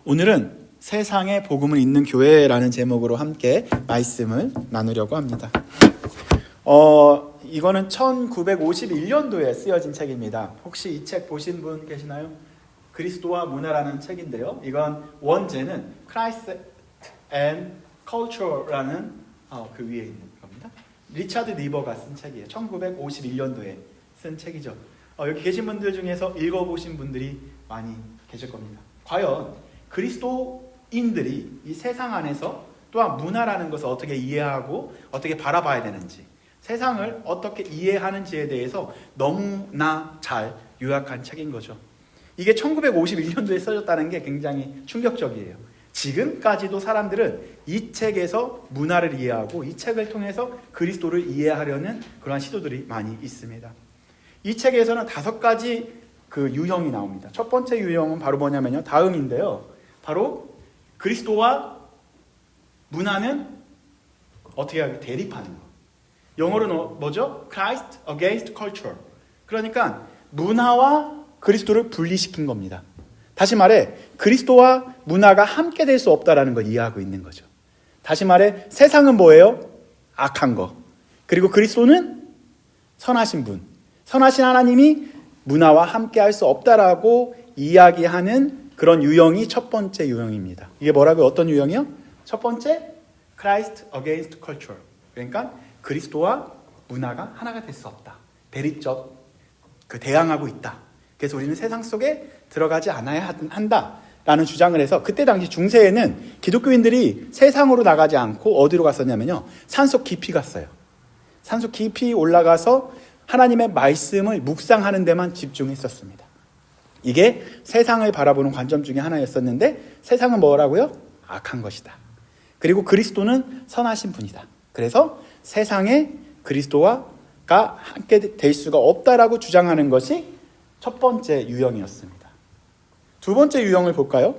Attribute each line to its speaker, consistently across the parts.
Speaker 1: 오늘은 세상에 복음을 있는 교회라는 제목으로 함께 말씀을 나누려고 합니다. 이거는 1951년도에 쓰여진 책입니다. 혹시 이 책 보신 분 계시나요? 그리스도와 문화라는 책인데요. 이건 원제는 Christ and Culture라는 그 위에 있는 겁니다. 리차드 리버가 쓴 책이에요. 1951년도에 쓴 책이죠. 여기 계신 분들 중에서 읽어보신 분들이 많이 계실 겁니다. 과연 그리스도인들이 이 세상 안에서 또한 문화라는 것을 어떻게 이해하고 어떻게 바라봐야 되는지, 세상을 어떻게 이해하는지에 대해서 너무나 잘 요약한 책인 거죠. 이게 1951년도에 써졌다는 게 굉장히 충격적이에요. 지금까지도 사람들은 이 책에서 문화를 이해하고 이 책을 통해서 그리스도를 이해하려는 그러한 시도들이 많이 있습니다. 이 책에서는 5가지 그 유형이 나옵니다. 첫 번째 유형은 바로 뭐냐면요, 다음인데요. 바로 그리스도와 문화는 어떻게 하게 대립하는 거. 영어로는 뭐죠? Christ against culture. 그러니까 문화와 그리스도를 분리시킨 겁니다. 다시 말해 그리스도와 문화가 함께 될 수 없다라는 걸 이해하고 있는 거죠. 다시 말해 세상은 뭐예요? 악한 거. 그리고 그리스도는 선하신 분. 선하신 하나님이 문화와 함께 할 수 없다라고 이야기하는 그런 유형이 첫 번째 유형입니다. 이게 뭐라고요? 어떤 유형이요? 첫 번째, Christ against culture. 그러니까 그리스도와 문화가 하나가 될 수 없다. 대립적, 대항하고 있다. 그래서 우리는 세상 속에 들어가지 않아야 한다라는 주장을 해서, 그때 당시 중세에는 기독교인들이 세상으로 나가지 않고 어디로 갔었냐면요, 산속 깊이 갔어요. 산속 깊이 올라가서 하나님의 말씀을 묵상하는 데만 집중했었습니다. 이게 세상을 바라보는 관점 중에 하나였었는데, 세상은 뭐라고요? 악한 것이다. 그리고 그리스도는 선하신 분이다. 그래서 세상에 그리스도와가 함께 될 수가 없다라고 주장하는 것이 첫 번째 유형이었습니다. 두 번째 유형을 볼까요?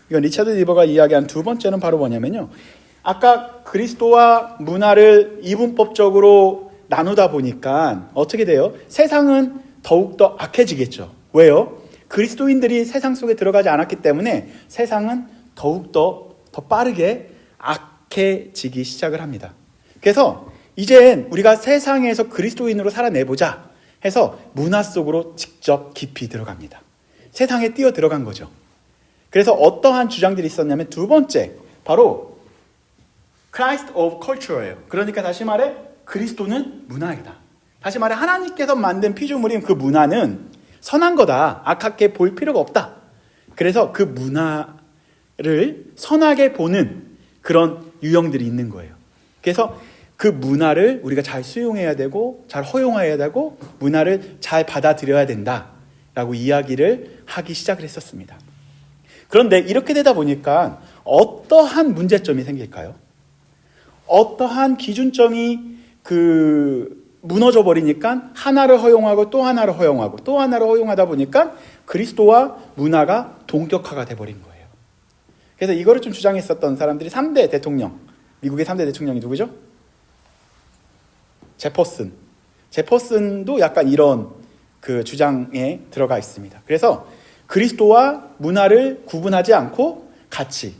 Speaker 1: 이건 리차드 리버가 이야기한 두 번째는 바로 뭐냐면요, 아까 그리스도와 문화를 이분법적으로 나누다 보니까 어떻게 돼요? 세상은 더욱더 악해지겠죠. 왜요? 그리스도인들이 세상 속에 들어가지 않았기 때문에 세상은 더욱더 더 빠르게 악해지기 시작을 합니다. 그래서 이젠 우리가 세상에서 그리스도인으로 살아내보자 해서 문화 속으로 직접 깊이 들어갑니다. 세상에 뛰어 들어간 거죠. 그래서 어떠한 주장들이 있었냐면, 두 번째, 바로 Christ of Culture예요. 그러니까 다시 말해 그리스도는 문화이다. 다시 말해 하나님께서 만든 피조물인 그 문화는 선한 거다. 악하게 볼 필요가 없다. 그래서 그 문화를 선하게 보는 그런 유형들이 있는 거예요. 그래서 그 문화를 우리가 잘 수용해야 되고 잘 허용해야 되고 문화를 잘 받아들여야 된다라고 이야기를 하기 시작을 했었습니다. 그런데 이렇게 되다 보니까 어떠한 문제점이 생길까요? 어떠한 기준점이 무너져 버리니까 하나를 허용하고 또 하나를 허용하고 또 하나를 허용하다 보니까 그리스도와 문화가 동격화가 돼버린 거예요. 그래서 이거를 좀 주장했었던 사람들이 3대 대통령, 미국의 3대 대통령이 누구죠? 제퍼슨도 약간 이런 그 주장에 들어가 있습니다. 그래서 그리스도와 문화를 구분하지 않고 같이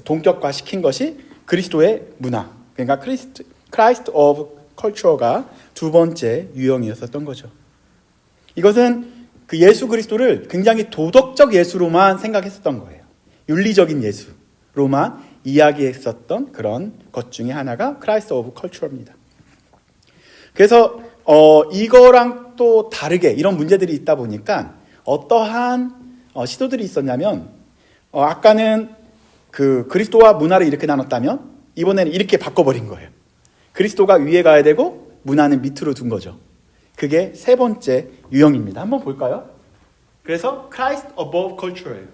Speaker 1: 동격화시킨 것이 그리스도의 문화, 그러니까 Christ of Culture가 두 번째 유형이었었던 거죠. 이것은 그 예수 그리스도를 굉장히 도덕적 예수로만 생각했었던 거예요. 윤리적인 예수로만 이야기했었던 그런 것 중에 하나가 Christ of Culture입니다. 그래서 이거랑 또 다르게 이런 문제들이 있다 보니까 어떠한 시도들이 있었냐면, 아까는 그 그리스도와 문화를 이렇게 나눴다면 이번에는 이렇게 바꿔버린 거예요. 그리스도가 위에 가야 되고 문화는 밑으로 둔 거죠. 그게 세 번째 유형입니다. 한번 볼까요? 그래서 Christ above culture예요.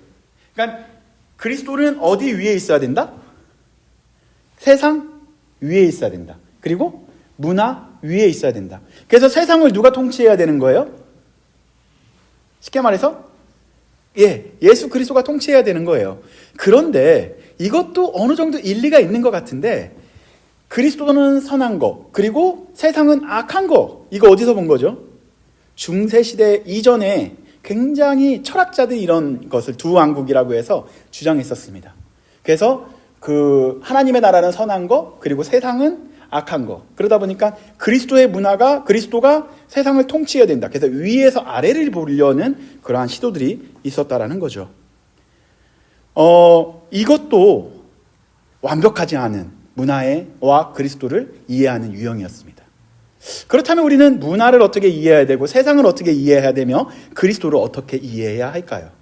Speaker 1: 그러니까 그리스도는 어디 위에 있어야 된다? 세상 위에 있어야 된다. 그리고 문화 위에 있어야 된다. 그래서 세상을 누가 통치해야 되는 거예요? 쉽게 말해서 예수 그리스도가 통치해야 되는 거예요. 그런데 이것도 어느 정도 일리가 있는 것 같은데, 그리스도는 선한 거, 그리고 세상은 악한 거, 이거 어디서 본 거죠? 중세시대 이전에 굉장히 철학자들이 이런 것을 두 왕국이라고 해서 주장했었습니다. 그래서 그 하나님의 나라는 선한 거, 그리고 세상은 악한 거. 그러다 보니까 그리스도의 문화가, 그리스도가 세상을 통치해야 된다. 그래서 위에서 아래를 보려는 그러한 시도들이 있었다라는 거죠. 이것도 완벽하지 않은 문화와 그리스도를 이해하는 유형이었습니다. 그렇다면 우리는 문화를 어떻게 이해해야 되고 세상을 어떻게 이해해야 되며 그리스도를 어떻게 이해해야 할까요?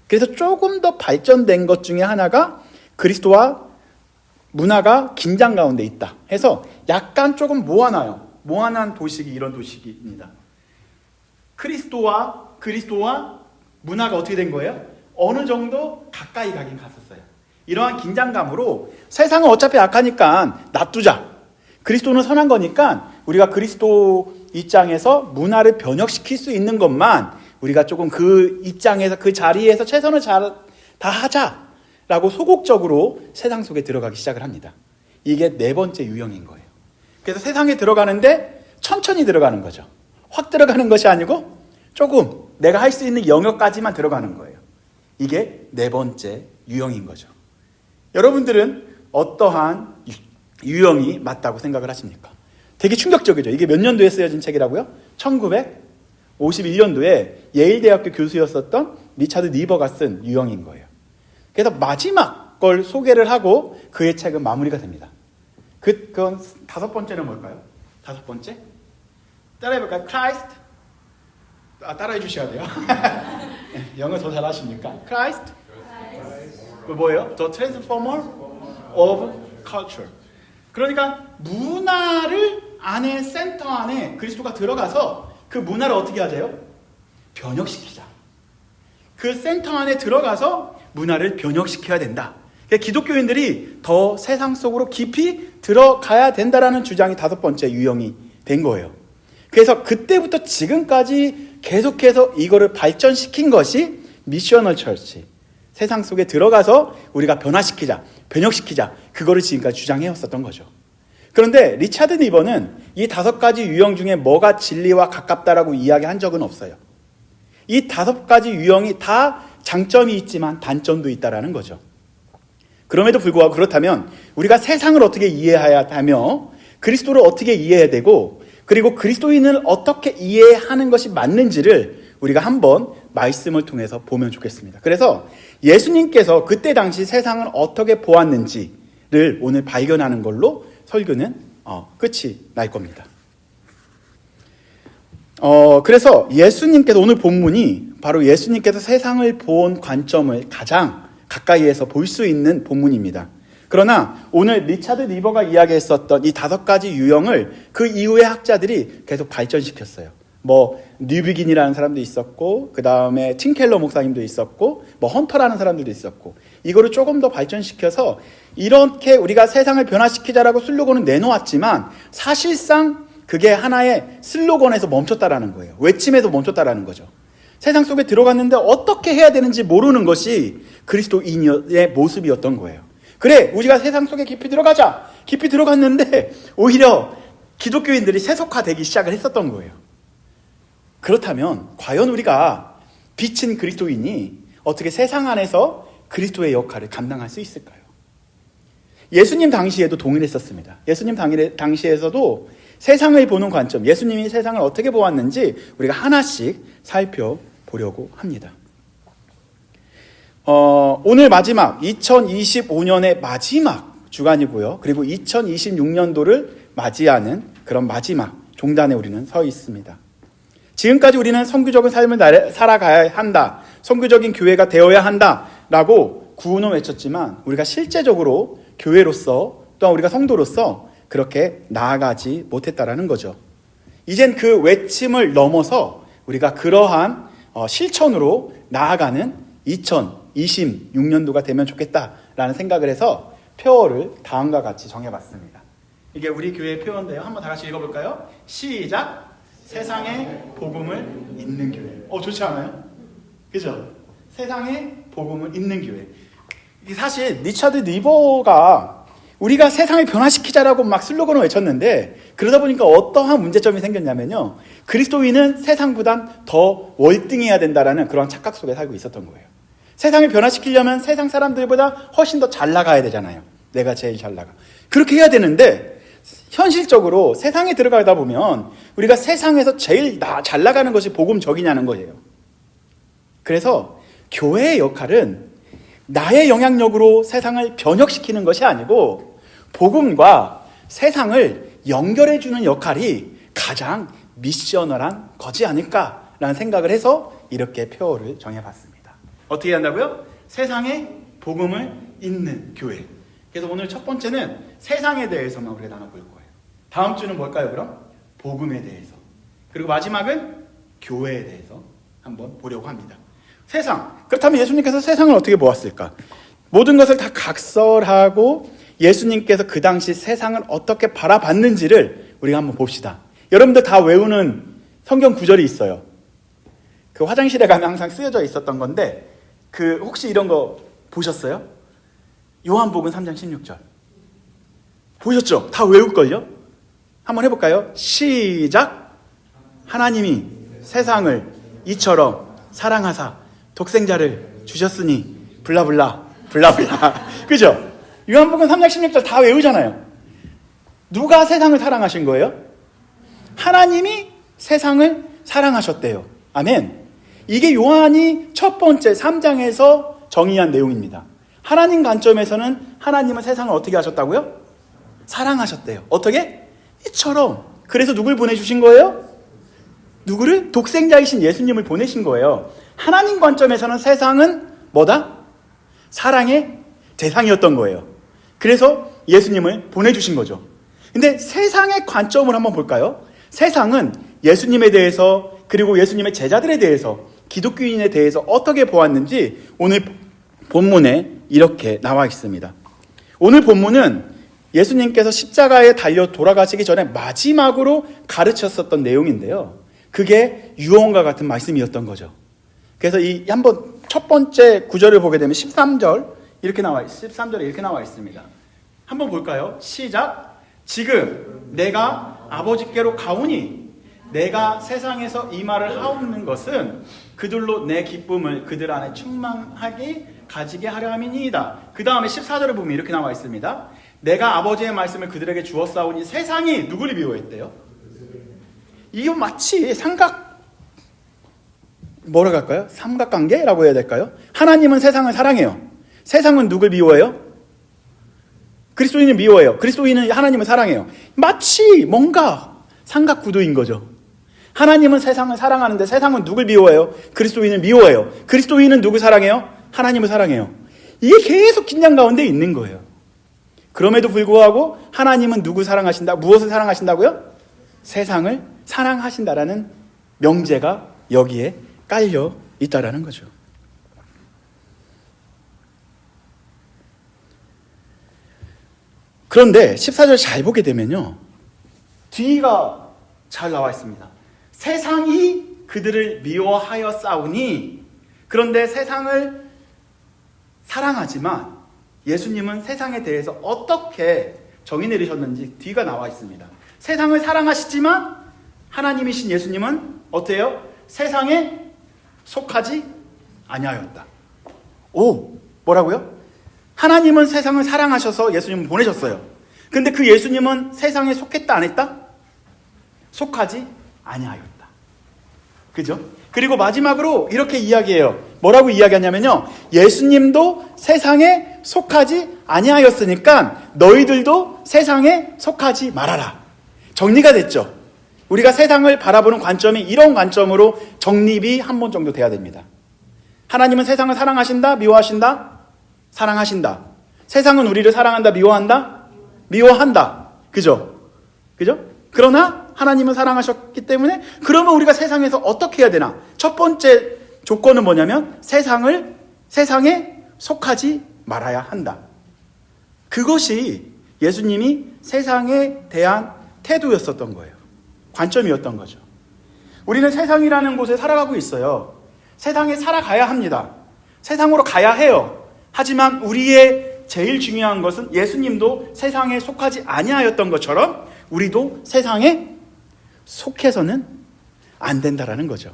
Speaker 1: 그래서 조금 더 발전된 것 중에 하나가 그리스도와 문화가 긴장 가운데 있다 해서 약간 조금 모아놔요. 모아놓은 도식이 이런 도식입니다. 그리스도와 문화가 어떻게 된 거예요? 어느 정도 가까이 가긴 갔었어요. 이러한 긴장감으로 세상은 어차피 악하니까 놔두자. 그리스도는 선한 거니까 우리가 그리스도 입장에서 문화를 변혁시킬 수 있는 것만 우리가 조금 그 입장에서 그 자리에서 최선을 다 하자라고 소극적으로 세상 속에 들어가기 시작을 합니다. 이게 네 번째 유형인 거예요. 그래서 세상에 들어가는데 천천히 들어가는 거죠. 확 들어가는 것이 아니고 조금 내가 할 수 있는 영역까지만 들어가는 거예요. 이게 네 번째 유형인 거죠. 여러분들은 어떠한 유형이 맞다고 생각을 하십니까? 되게 충격적이죠. 이게 몇 년도에 쓰여진 책이라고요? 1951년도에 예일대학교 교수였었던 리차드 니버가 쓴 유형인 거예요. 그래서 마지막 걸 소개를 하고 그의 책은 마무리가 됩니다. 그건 다섯 번째는 뭘까요? 다섯 번째? 따라해볼까요? Christ? 따라해 주셔야 돼요. 영어 더 잘하십니까? Christ? 뭐예요? The Transformer of Culture. 그러니까 문화를 안에 센터 안에 그리스도가 들어가서 그 문화를 어떻게 하세요? 변혁시키자. 그 센터 안에 들어가서 문화를 변혁시켜야 된다. 그러니까 기독교인들이 더 세상 속으로 깊이 들어가야 된다라는 주장이 다섯 번째 유형이 된 거예요. 그래서 그때부터 지금까지 계속해서 이거를 발전시킨 것이 미셔널 철치. 세상 속에 들어가서 우리가 변화시키자, 변혁시키자. 그거를 지금까지 주장해왔었던 거죠. 그런데 리차드 니버는 이 다섯 가지 유형 중에 뭐가 진리와 가깝다라고 이야기한 적은 없어요. 이 다섯 가지 유형이 다 장점이 있지만 단점도 있다라는 거죠. 그럼에도 불구하고 그렇다면 우리가 세상을 어떻게 이해해야 하며 그리스도를 어떻게 이해해야 되고 그리고 그리스도인을 어떻게 이해하는 것이 맞는지를 우리가 한번 말씀을 통해서 보면 좋겠습니다. 그래서 예수님께서 그때 당시 세상을 어떻게 보았는지를 오늘 발견하는 걸로 설교는 끝이 날 겁니다. 그래서 예수님께서 오늘 본문이 바로 예수님께서 세상을 본 관점을 가장 가까이에서 볼 수 있는 본문입니다. 그러나 오늘 리차드 니버가 이야기했었던 이 다섯 가지 유형을 그 이후의 학자들이 계속 발전시켰어요. 뉴비긴이라는 사람도 있었고, 그 다음에 팀켈러 목사님도 있었고, 헌터라는 사람들도 있었고, 이거를 조금 더 발전시켜서 이렇게 우리가 세상을 변화시키자라고 슬로건을 내놓았지만 사실상 그게 하나의 슬로건에서 멈췄다라는 거예요. 외침에서 멈췄다라는 거죠. 세상 속에 들어갔는데 어떻게 해야 되는지 모르는 것이 그리스도인의 모습이었던 거예요. 그래, 우리가 세상 속에 깊이 들어가자. 깊이 들어갔는데 오히려 기독교인들이 세속화되기 시작을 했었던 거예요. 그렇다면 과연 우리가 빛인 그리스도인이 어떻게 세상 안에서 그리스도의 역할을 감당할 수 있을까요? 예수님 당시에도 동일했었습니다. 예수님 당시에서도 세상을 보는 관점, 예수님이 세상을 어떻게 보았는지 우리가 하나씩 살펴보려고 합니다. 오늘 마지막 2025년의 마지막 주간이고요. 그리고 2026년도를 맞이하는 그런 마지막 종단에 우리는 서 있습니다. 지금까지 우리는 선교적인 삶을 살아가야 한다. 선교적인 교회가 되어야 한다라고 구호는 외쳤지만 우리가 실제적으로 교회로서 또한 우리가 성도로서 그렇게 나아가지 못했다라는 거죠. 이젠 그 외침을 넘어서 우리가 그러한 실천으로 나아가는 2026년도가 되면 좋겠다라는 생각을 해서 표어를 다음과 같이 정해봤습니다. 이게 우리 교회의 표어인데요. 한번 다 같이 읽어볼까요? 시작! 세상에 복음을 잇는 교회. 좋지 않아요? 그죠? 세상에 복음을 잇는 교회. 사실 리차드 니버가 우리가 세상을 변화시키자라고 막 슬로건을 외쳤는데 그러다 보니까 어떠한 문제점이 생겼냐면요. 그리스도인은 세상보단 더 월등해야 된다라는 그런 착각 속에 살고 있었던 거예요. 세상을 변화시키려면 세상 사람들보다 훨씬 더 잘 나가야 되잖아요. 내가 제일 잘 나가. 그렇게 해야 되는데 현실적으로 세상에 들어가다 보면 우리가 세상에서 제일 잘 나가는 것이 복음적이냐는 거예요. 그래서 교회의 역할은 나의 영향력으로 세상을 변혁시키는 것이 아니고 복음과 세상을 연결해주는 역할이 가장 미셔널한 거지 않을까라는 생각을 해서 이렇게 표어를 정해봤습니다. 어떻게 한다고요? 세상에 복음을 잇는 교회. 그래서 오늘 첫 번째는 세상에 대해서만 우리가 나눠볼 거예요. 다음 주는 뭘까요, 그럼? 복음에 대해서. 그리고 마지막은 교회에 대해서 한번 보려고 합니다. 세상. 그렇다면 예수님께서 세상을 어떻게 보았을까? 모든 것을 다 각설하고 예수님께서 그 당시 세상을 어떻게 바라봤는지를 우리가 한번 봅시다. 여러분들 다 외우는 성경 구절이 있어요. 그 화장실에 가면 항상 쓰여져 있었던 건데 혹시 이런 거 보셨어요? 요한복음 3장 16절. 보셨죠? 다 외울걸요? 한번 해볼까요? 시작! 하나님이 세상을 이처럼 사랑하사 독생자를 주셨으니 블라블라 블라블라. 그죠? 요한복음 3장 16절 다 외우잖아요. 누가 세상을 사랑하신 거예요? 하나님이 세상을 사랑하셨대요. 아멘. 이게 요한이 첫 번째 3장에서 정의한 내용입니다. 하나님 관점에서는 하나님은 세상을 어떻게 하셨다고요? 사랑하셨대요. 어떻게? 이처럼. 그래서 누굴 보내주신 거예요? 누구를? 독생자이신 예수님을 보내신 거예요. 하나님 관점에서는 세상은 뭐다? 사랑의 대상이었던 거예요. 그래서 예수님을 보내주신 거죠. 근데 세상의 관점을 한번 볼까요? 세상은 예수님에 대해서 그리고 예수님의 제자들에 대해서 기독교인에 대해서 어떻게 보았는지 오늘 본문에 이렇게 나와 있습니다. 오늘 본문은 예수님께서 십자가에 달려 돌아가시기 전에 마지막으로 가르쳤었던 내용인데요. 그게 유언과 같은 말씀이었던 거죠. 그래서 한번 첫 번째 구절을 보게 되면 13절에 이렇게 나와 있습니다. 한번 볼까요? 시작. 지금 내가 아버지께로 가오니 내가 세상에서 이 말을 하옵는 것은 그들로 내 기쁨을 그들 안에 충만하게 가지게 하려 함이니이다. 그 다음에 14절을 보면 이렇게 나와 있습니다. 내가 아버지의 말씀을 그들에게 주었사오니 세상이 누구를 미워했대요? 이거 마치 삼각관계라고 해야 될까요? 하나님은 세상을 사랑해요. 세상은 누굴 미워해요? 그리스도인은 미워해요. 그리스도인은 하나님을 사랑해요. 마치 뭔가 삼각구도인 거죠. 하나님은 세상을 사랑하는데 세상은 누굴 미워해요? 그리스도인을 미워해요. 그리스도인은 누굴 사랑해요? 하나님을 사랑해요. 이게 계속 긴장 가운데 있는 거예요. 그럼에도 불구하고 하나님은 누구 사랑하신다? 무엇을 사랑하신다고요? 세상을 사랑하신다라는 명제가 여기에 깔려 있다라는 거죠. 그런데 14절 잘 보게 되면요. 뒤가 잘 나와 있습니다. 세상이 그들을 미워하여 싸우니 그런데 세상을 사랑하지만 예수님은 세상에 대해서 어떻게 정의 내리셨는지 뒤가 나와 있습니다. 세상을 사랑하시지만 하나님이신 예수님은 어때요? 세상에 속하지 아니하였다. 뭐라고요? 하나님은 세상을 사랑하셔서 예수님을 보내셨어요. 근데 그 예수님은 세상에 속했다 안 했다? 속하지 아니하였다. 그죠? 그리고 마지막으로 이렇게 이야기해요. 뭐라고 이야기하냐면요. 예수님도 세상에 속하지 아니하였으니까 너희들도 세상에 속하지 말아라. 정리가 됐죠. 우리가 세상을 바라보는 관점이 이런 관점으로 정립이 한 번 정도 돼야 됩니다. 하나님은 세상을 사랑하신다? 미워하신다? 사랑하신다. 세상은 우리를 사랑한다? 미워한다? 미워한다. 그죠? 그러나 하나님은 사랑하셨기 때문에 그러면 우리가 세상에서 어떻게 해야 되나? 첫 번째 조건은 뭐냐면 세상에 속하지 말아야 한다. 그것이 예수님이 세상에 대한 태도였었던 거예요. 관점이었던 거죠. 우리는 세상이라는 곳에 살아가고 있어요. 세상에 살아가야 합니다. 세상으로 가야 해요. 하지만 우리의 제일 중요한 것은 예수님도 세상에 속하지 아니하였던 것처럼 우리도 세상에 속해서는 안 된다라는 거죠.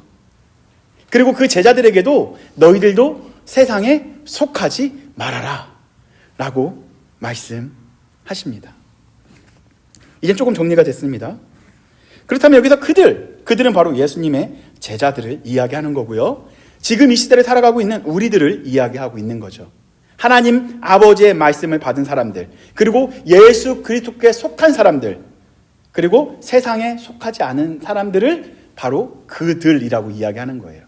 Speaker 1: 그리고 그 제자들에게도 너희들도 세상에 속하지 말아라 라고 말씀하십니다. 이제 조금 정리가 됐습니다. 그렇다면 여기서 그들은 바로 예수님의 제자들을 이야기하는 거고요. 지금 이 시대를 살아가고 있는 우리들을 이야기하고 있는 거죠. 하나님 아버지의 말씀을 받은 사람들, 그리고 예수 그리스도께 속한 사람들, 그리고 세상에 속하지 않은 사람들을 바로 그들이라고 이야기하는 거예요.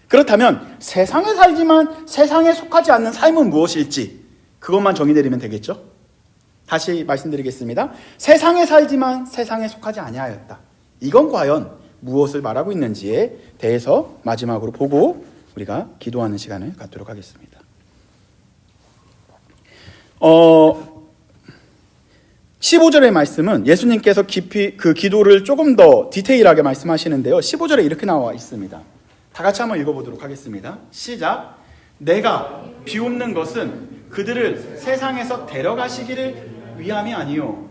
Speaker 1: 그렇다면 세상에 살지만 세상에 속하지 않는 삶은 무엇일지 그것만 정의내리면 되겠죠? 다시 말씀드리겠습니다. 세상에 살지만 세상에 속하지 아니하였다. 이건 과연 무엇을 말하고 있는지에 대해서 마지막으로 보고 우리가 기도하는 시간을 갖도록 하겠습니다. 15절의 말씀은 예수님께서 깊이 그 기도를 조금 더 디테일하게 말씀하시는데요. 15절에 이렇게 나와 있습니다. 다 같이 한번 읽어보도록 하겠습니다. 시작. 내가 비옵는 것은 그들을 세상에서 데려가시기를 위함이 아니요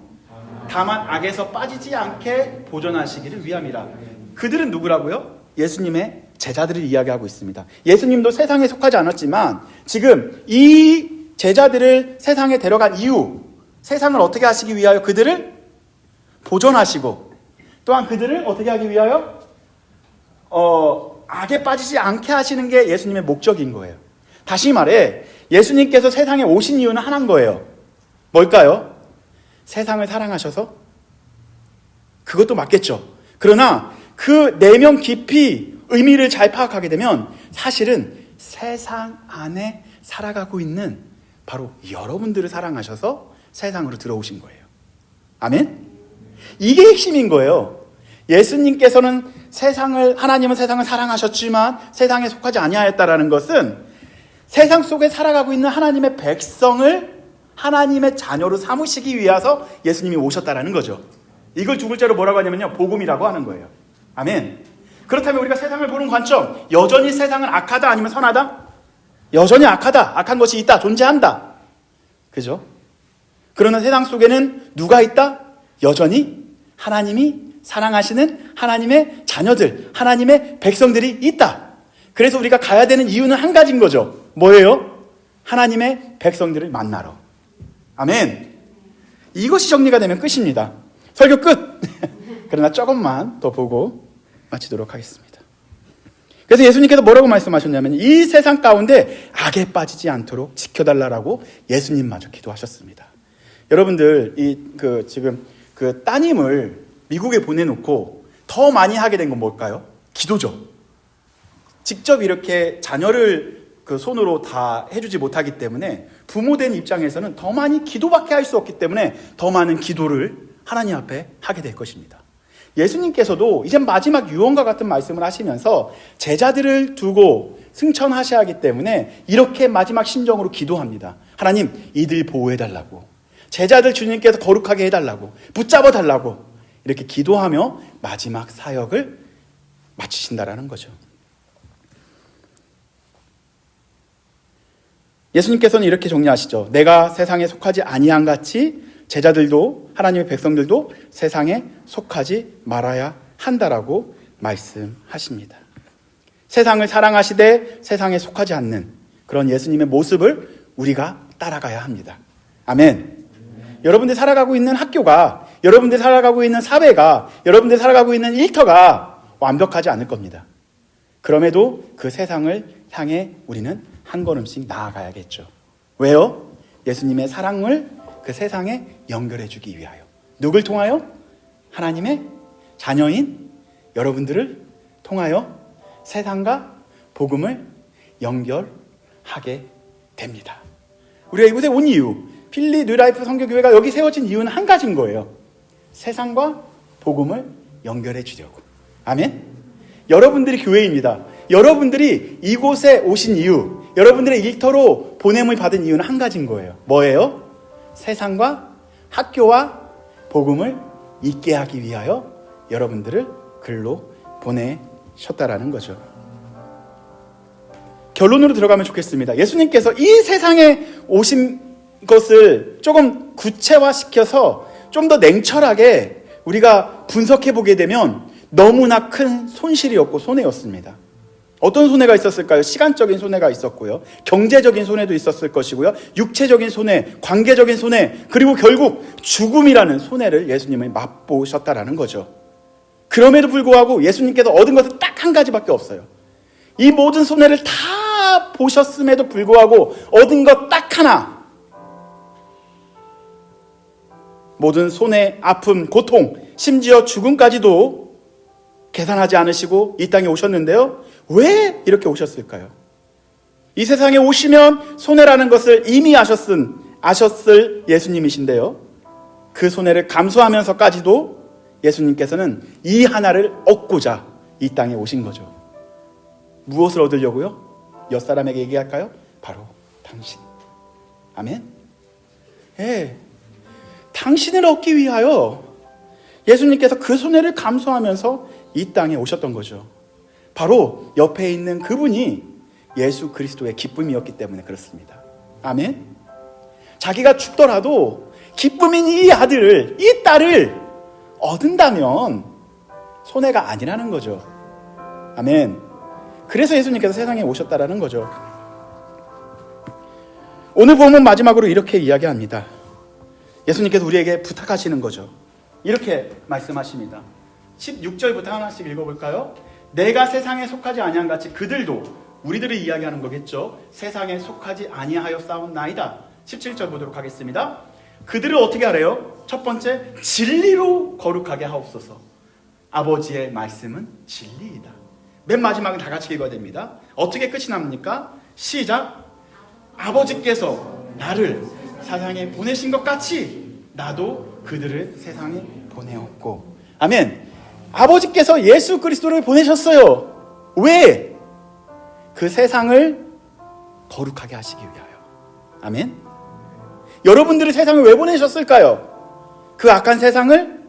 Speaker 1: 다만 악에서 빠지지 않게 보존하시기를 위함이라. 그들은 누구라고요? 예수님의 제자들을 이야기하고 있습니다. 예수님도 세상에 속하지 않았지만 지금 이 제자들을 세상에 데려간 이유, 세상을 어떻게 하시기 위하여 그들을 보존하시고 또한 그들을 어떻게 하기 위하여 악에 빠지지 않게 하시는 게 예수님의 목적인 거예요. 다시 말해 예수님께서 세상에 오신 이유는 하나인 거예요. 뭘까요? 세상을 사랑하셔서? 그것도 맞겠죠. 그러나 그 내면 깊이 의미를 잘 파악하게 되면 사실은 세상 안에 살아가고 있는 바로 여러분들을 사랑하셔서 세상으로 들어오신 거예요. 아멘? 이게 핵심인 거예요. 예수님께서는 하나님은 세상을 사랑하셨지만 세상에 속하지 아니하였다라는 것은 세상 속에 살아가고 있는 하나님의 백성을 하나님의 자녀로 삼으시기 위해서 예수님이 오셨다라는 거죠. 이걸 두 글자로 뭐라고 하냐면요, 복음이라고 하는 거예요. 아멘. 그렇다면 우리가 세상을 보는 관점, 여전히 세상은 악하다 아니면 선하다? 여전히 악하다. 악한 것이 있다. 존재한다. 그죠? 그러나 세상 속에는 누가 있다? 여전히 하나님이 사랑하시는 하나님의 자녀들, 하나님의 백성들이 있다. 그래서 우리가 가야 되는 이유는 한 가지인 거죠. 뭐예요? 하나님의 백성들을 만나러. 아멘. 이것이 정리가 되면 끝입니다. 설교 끝. 그러나 조금만 더 보고 마치도록 하겠습니다. 그래서 예수님께서 뭐라고 말씀하셨냐면 이 세상 가운데 악에 빠지지 않도록 지켜달라고 예수님마저 기도하셨습니다. 여러분들 지금 따님을 미국에 보내놓고 더 많이 하게 된 건 뭘까요? 기도죠. 직접 이렇게 자녀를 손으로 다 해주지 못하기 때문에 부모된 입장에서는 더 많이 기도밖에 할 수 없기 때문에 더 많은 기도를 하나님 앞에 하게 될 것입니다. 예수님께서도 이제 마지막 유언과 같은 말씀을 하시면서 제자들을 두고 승천하셔야 하기 때문에 이렇게 마지막 심정으로 기도합니다. 하나님, 이들 보호해달라고, 제자들 주님께서 거룩하게 해달라고, 붙잡아달라고 이렇게 기도하며 마지막 사역을 마치신다라는 거죠. 예수님께서는 이렇게 정리하시죠. 내가 세상에 속하지 아니한 같이 제자들도 하나님의 백성들도 세상에 속하지 말아야 한다라고 말씀하십니다. 세상을 사랑하시되 세상에 속하지 않는 그런 예수님의 모습을 우리가 따라가야 합니다. 아멘. 여러분들 살아가고 있는 학교가, 여러분들 살아가고 있는 사회가, 여러분들 살아가고 있는 일터가 완벽하지 않을 겁니다. 그럼에도 그 세상을 향해 우리는 한 걸음씩 나아가야겠죠. 왜요? 예수님의 사랑을 그 세상에 연결해 주기 위하여. 누굴 통하여? 하나님의 자녀인 여러분들을 통하여 세상과 복음을 연결하게 됩니다. 우리가 이곳에 온 이유, 필리 뉴라이프 선교교회가 여기 세워진 이유는 한 가지인 거예요. 세상과 복음을 연결해 주려고. 아멘? 여러분들이 교회입니다. 여러분들이 이곳에 오신 이유, 여러분들의 일터로 보냄을 받은 이유는 한 가지인 거예요. 뭐예요? 세상과 학교와 복음을 있게 하기 위하여 여러분들을 글로 보내셨다라는 거죠. 결론으로 들어가면 좋겠습니다. 예수님께서 이 세상에 오신 것을 조금 구체화시켜서 좀 더 냉철하게 우리가 분석해 보게 되면 너무나 큰 손실이었고 손해였습니다. 어떤 손해가 있었을까요? 시간적인 손해가 있었고요. 경제적인 손해도 있었을 것이고요. 육체적인 손해, 관계적인 손해, 그리고 결국 죽음이라는 손해를 예수님이 맛보셨다라는 거죠. 그럼에도 불구하고 예수님께서 얻은 것은 딱 한 가지밖에 없어요. 이 모든 손해를 다 보셨음에도 불구하고 얻은 것 딱 하나. 모든 손해, 아픔, 고통, 심지어 죽음까지도 계산하지 않으시고 이 땅에 오셨는데요. 왜 이렇게 오셨을까요? 이 세상에 오시면 손해라는 것을 이미 아셨을 예수님이신데요. 그 손해를 감수하면서까지도 예수님께서는 이 하나를 얻고자 이 땅에 오신 거죠. 무엇을 얻으려고요? 몇 사람에게 얘기할까요? 바로 당신. 아멘? 예. 당신을 얻기 위하여 예수님께서 그 손해를 감수하면서 이 땅에 오셨던 거죠. 바로 옆에 있는 그분이 예수 그리스도의 기쁨이었기 때문에 그렇습니다. 아멘? 자기가 죽더라도 기쁨인 이 아들을, 이 딸을 얻은다면 손해가 아니라는 거죠. 아멘. 그래서 예수님께서 세상에 오셨다라는 거죠. 오늘 보면 마지막으로 이렇게 이야기합니다. 예수님께서 우리에게 부탁하시는 거죠. 이렇게 말씀하십니다. 16절부터 하나씩 읽어볼까요? 내가 세상에 속하지 아니한 같이 그들도, 우리들이 이야기하는 거겠죠. 세상에 속하지 아니하여 싸웠나이다. 17절 보도록 하겠습니다. 그들을 어떻게 하래요? 첫 번째, 진리로 거룩하게 하옵소서. 아버지의 말씀은 진리이다. 맨 마지막은 다 같이 읽어야 됩니다. 어떻게 끝이 납니까? 시작. 아버지께서 나를 세상에 보내신 것 같이 나도 그들을 세상에 보내었고. 아멘. 아버지께서 예수 그리스도를 보내셨어요. 왜? 그 세상을 거룩하게 하시기 위하여. 아멘. 여러분들이 세상을 왜 보내셨을까요? 그 악한 세상을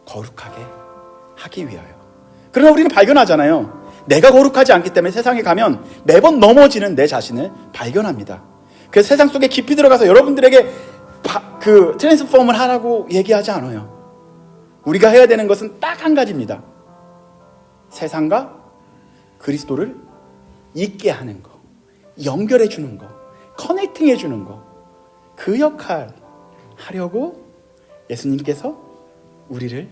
Speaker 1: 거룩하게 하기 위하여. 그러나 우리는 발견하잖아요. 내가 거룩하지 않기 때문에 세상에 가면 매번 넘어지는 내 자신을 발견합니다. 그래서 세상 속에 깊이 들어가서 여러분들에게 트랜스폼을 하라고 얘기하지 않아요. 우리가 해야 되는 것은 딱 한 가지입니다. 세상과 그리스도를 있게 하는 거, 연결해 주는 거, 커넥팅해 주는 거, 그 역할 하려고 예수님께서 우리를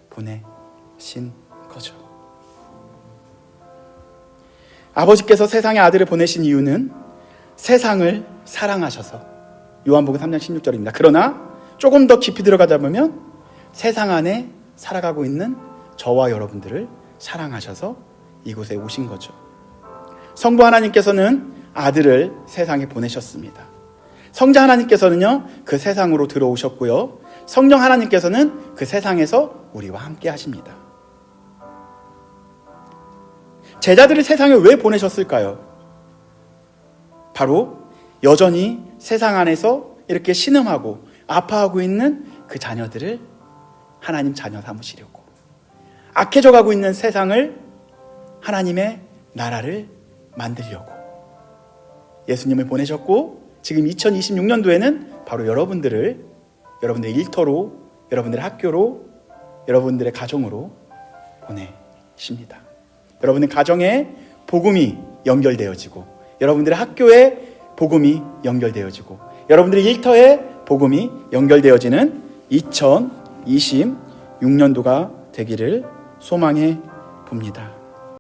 Speaker 1: 보내신 거죠. 아버지께서 세상에 아들을 보내신 이유는 세상을 사랑하셔서, 요한복음 3장 16절입니다. 그러나 조금 더 깊이 들어가다 보면 세상 안에 살아가고 있는 저와 여러분들을 사랑하셔서 이곳에 오신 거죠. 성부 하나님께서는 아들을 세상에 보내셨습니다. 성자 하나님께서는요, 그 세상으로 들어오셨고요. 성령 하나님께서는 그 세상에서 우리와 함께 하십니다. 제자들을 세상에 왜 보내셨을까요? 바로 여전히 세상 안에서 이렇게 신음하고 아파하고 있는 그 자녀들을 하나님 자녀 삼으시려고, 악해져 가고 있는 세상을 하나님의 나라를 만들려고 예수님을 보내셨고, 지금 2026년도에는 바로 여러분들의 일터로, 여러분들의 학교로, 여러분들의 가정으로 보내십니다. 여러분의 가정에 복음이 연결되어지고, 여러분들의 학교에 복음이 연결되어지고, 여러분들의 일터에 복음이 연결되어지는 2026년도가 되기를 소망해 봅니다.